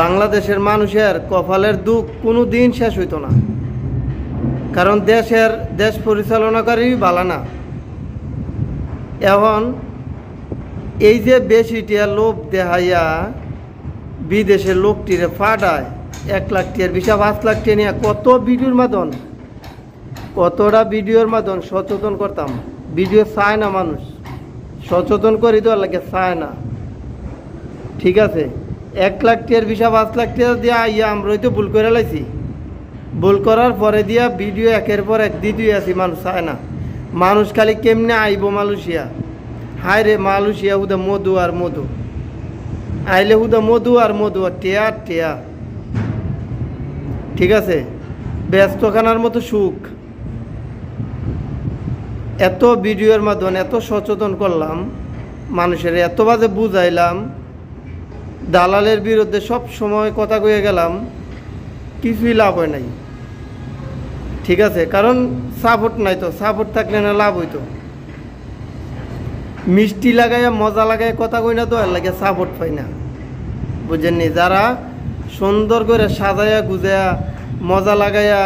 বাংলাদেশের মানুষের কপালের দুঃখ কোনো দিন শেষ হইতো না, কারণ দেশ পরিচালনাকারী ভালো না। এখন এই যে বেশিটিয়া লোভ দেখাইয়া বিদেশের লোকটিরে ফাটায় 1 লাখ টিয়ার বিষয় 5 লাখ টিয়া নিয়ে কতটা ভিডিওর মাধ্যম সচেতন করতাম। ভিডিও চায় না মানুষ, সচেতন করি তো লাগে চায় না। ঠিক আছে, 1 লাখ টিয়ার বিষয় 5 লাখ টিয়া দিয়া ইয়া আমরাই তো ভুল করে লাইছি। ভুল করার পরে দিয়া ভিডিও একের পর এক দিদি আছি, মানুষ চায় না। মানুষ খালি কেমনে আইব মালয়েশিয়া, হায় রে মালয়েশিয়া হুদা মধু আর মধু, আইলে হুদা মধু আর টেয়া আর টেয়া। ঠিক আছে, ব্যস্তখানার মতো সুখ। এত ভিডিওর মাধ্যমে এত সচেতন করলাম মানুষের, এত বাজে বুঝাইলাম, দালালের বিরুদ্ধে সব সময় কথা কয়ে গেলাম, কিছুই লাভ হয় নাই। ঠিক আছে, কারণ সাপোর্ট নাই তো, সাপোর্ট থাকলে না লাভ হইতো। মিষ্টি লাগাইয়া মজা লাগাইয়া কথা কই না তো এর লাগে সাপোর্ট পাই না, বুঝেননি? যারা সুন্দর করে সাজাইয়া গুজাইয়া মজা লাগাইয়া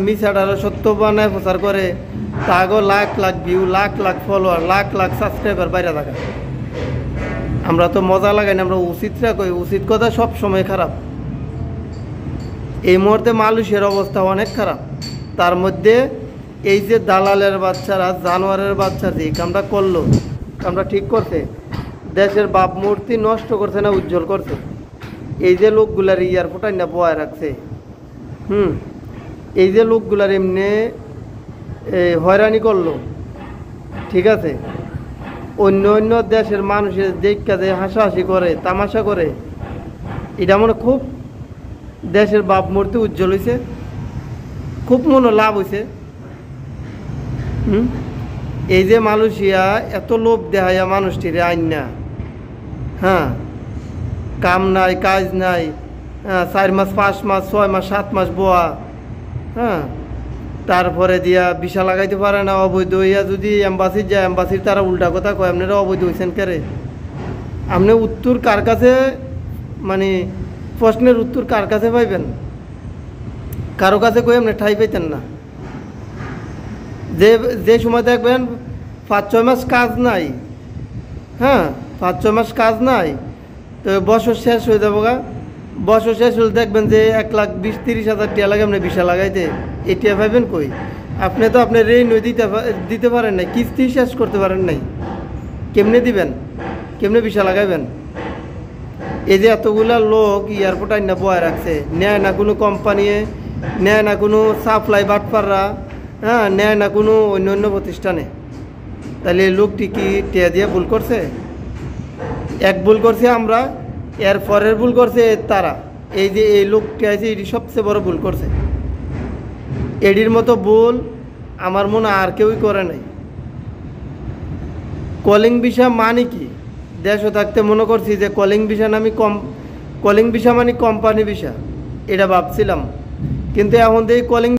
মিছাটারও সত্য বানায় প্রচার করে, তাগো lakh lakh view, lakh lakh follower, lakh lakh subscriber বাইরে থাকা। আমরা তো মজা লাগাই না, আমরা উচিতটা কই। উচিত কথা সব সময় খারাপ। এই মুহূর্তে মালয়েশিয়ার অবস্থা অনেক খারাপ। তার মধ্যে এই যে দালালের বাচ্চারা, জানোয়ারের বাচ্চা যে কামটা করলো, কামটা ঠিক করছে। দেশের বাপ মূর্তি নষ্ট করছে না উজ্জ্বল করছে। এই যে লোকগুলার এয়ারপোর্টাই না বয়ে রাখছে, এই যে লোকগুলার এমনি হয়রানি করলো। ঠিক আছে, অন্য অন্য দেশের মানুষের দেখা যে হাসাহাসি করে, তামাশা করে, এটা মনে খুব দেশের বাপ মূর্তি উজ্জ্বল হয়েছে, খুব মনে লাভ হয়েছে। এই যে মালয়েশিয়া এত লোভ দেখাইয়া মানুষটিরে আইন না, কাম নাই কাজ নাই, 4 মাস 5 মাস 6 মাস 7 মাস বোয়া, তারপরে দিয়া ভিসা লাগাইতে পারে না, অবৈধ হইয়া যদি এম্বাসির যায়, এম্বাসির তারা উল্টা কথা কয়, আপনারা অবৈধ হয়েছেন কেরে? আপনি উত্তর কার কাছে, মানে প্রশ্নের উত্তর কার কাছে পাইবেন? কারো কাছে কই আপনি ঠাই পাইতেন না। যে সময় দেখবেন 5-6 মাস কাজ নাই, 5-6 মাস কাজ নাই, তো বছর শেষ হয়ে যাবো গা। বছর শেষ হলে দেখবেন যে 1,20,30 হাজার টিয়া লাগে আপনি ভিসা লাগাইতে। এই টিয়া পাইবেন কই? আপনি তো আপনার ঋণ দিতে পারেন নাই, কিস্তি শেষ করতে পারেন নাই, কেমনে দিবেন? কেমনে ভিসা লাগাইবেন? এই যে এতগুলা লোক এয়ারপোর্ট আইনা বয়ে রাখছে, নেয় না কোনো কোম্পানি, নেয় না কোনো সাপ্লাই বাটপাররা, নেয় না কোনো অন্য প্রতিষ্ঠানে। তাহলে এই লোকটি কি টিয়া দিয়ে ভুল করছে? এক ভুল করছে আমরা, এর পরের ভুল করছে তারা। এই যে এই লোকটি আছে, এটি সবচেয়ে বড় ভুল করছে। এডির মতো ভুল আমার মনে আর কেউই করে নাই। কলিং ভিসা মানে কি? দেশে থাকতে মনে করছি যে কলিং ভিসা কলিং ভিসা মানে কোম্পানি ভিসা, এটা ভাবছিলাম। কিন্তু এখন দেখি কলিং